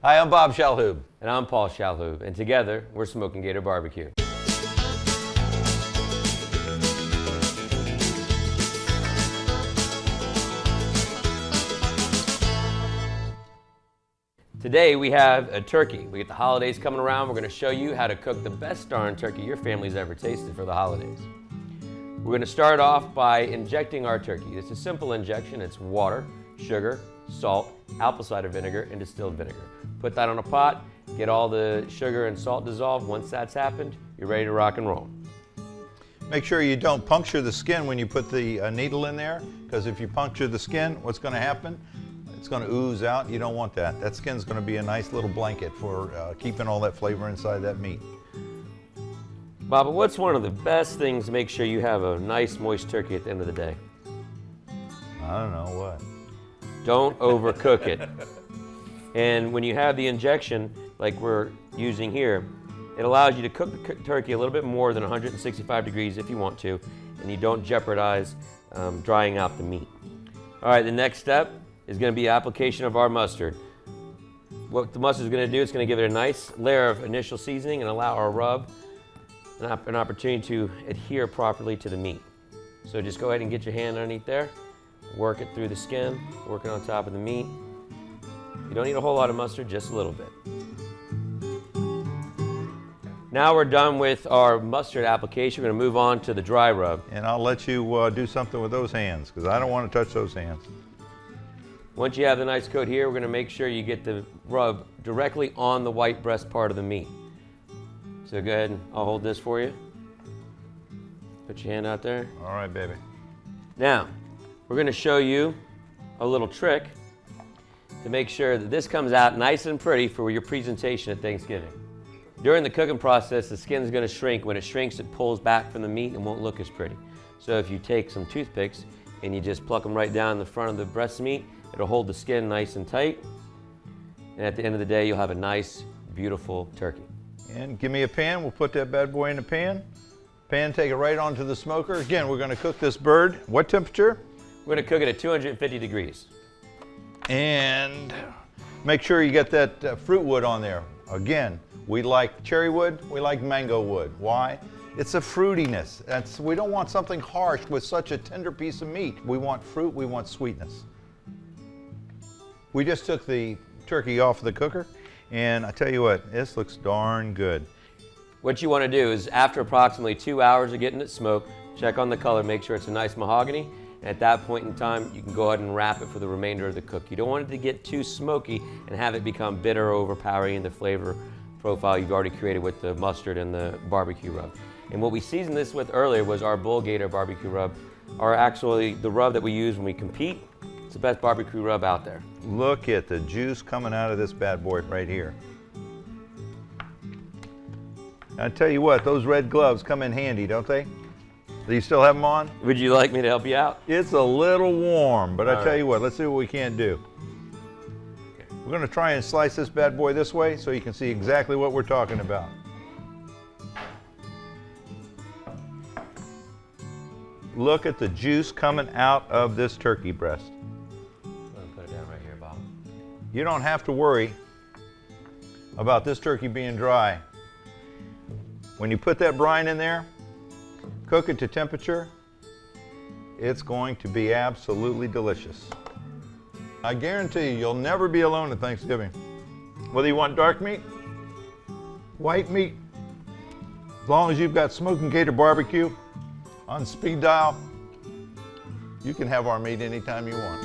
Hi, I'm Bob Shalhoub. And I'm Paul Shalhoub, and together we're Smokin Gator Barbecue. Today we have a turkey. We get the holidays coming around. We're going to show you how to cook the best darn turkey your family's ever tasted for the holidays. We're going to start off by injecting our turkey. It's a simple injection. It's water, sugar, salt, apple cider vinegar, and distilled vinegar. Put that on a pot, get all the sugar and salt dissolved. Once that's happened, you're ready to rock and roll. Make sure you don't puncture the skin when you put the needle in there, because if you puncture the skin, what's going to happen? It's going to ooze out. You don't want that. That skin's going to be a nice little blanket for keeping all that flavor inside that meat. Bob, what's one of the best things to make sure you have a nice moist turkey at the end of the day? I don't know what. Don't overcook it. And when you have the injection, like we're using here, it allows you to cook the turkey a little bit more than 165 degrees if you want to, and you don't jeopardize drying out the meat. All right, the next step is going to be application of our mustard. What the mustard is going to do, it's going to give it a nice layer of initial seasoning and allow our rub an opportunity to adhere properly to the meat. So just go ahead and get your hand underneath there, work it through the skin, work it on top of the meat. You don't need a whole lot of mustard, just a little bit. Now we're done with our mustard application. We're going to move on to the dry rub. And I'll let you do something with those hands, because I don't want to touch those hands. Once you have the nice coat here, we're going to make sure you get the rub directly on the white breast part of the meat. So go ahead and I'll hold this for you. Put your hand out there. All right, baby. Now, we're going to show you a little trick to make sure that this comes out nice and pretty for your presentation at Thanksgiving. During the cooking process, the skin is going to shrink. When it shrinks, it pulls back from the meat and won't look as pretty. So if you take some toothpicks and you just pluck them right down the front of the breast meat, it'll hold the skin nice and tight. And at the end of the day, you'll have a nice, beautiful turkey. And give me a pan. We'll put that bad boy in the pan. Pan, take it right onto the smoker. Again, we're going to cook this bird. What temperature? We're going to cook it at 250 degrees. And make sure you get that fruit wood on there. Again, we like cherry wood, we like mango wood. Why? It's a fruitiness. We don't want something harsh with such a tender piece of meat. We want fruit, we want sweetness. We just took the turkey off the cooker, and I tell you what, this looks darn good. What you want to do is, after approximately 2 hours of getting it smoked, check on the color, make sure it's a nice mahogany. And at that point in time, you can go ahead and wrap it for the remainder of the cook. You don't want it to get too smoky and have it become bitter or overpowering in the flavor profile you've already created with the mustard and the barbecue rub. And what we seasoned this with earlier was our Bull Gator barbecue rub, or actually the rub that we use when we compete. It's the best barbecue rub out there. Look at the juice coming out of this bad boy right here. I tell you what, those red gloves come in handy, don't they? Do you still have them on? Would you like me to help you out? It's a little warm, but I tell right. you what, let's see what we can do. We're going to try and slice this bad boy this way so you can see exactly what we're talking about. Look at the juice coming out of this turkey breast. I'm going to put it down right here, Bob. You don't have to worry about this turkey being dry. When you put that brine in there, cook it to temperature, it's going to be absolutely delicious. I guarantee you'll never be alone at Thanksgiving. Whether you want dark meat, white meat, as long as you've got Smokin Gator barbecue on speed dial, you can have our meat anytime you want.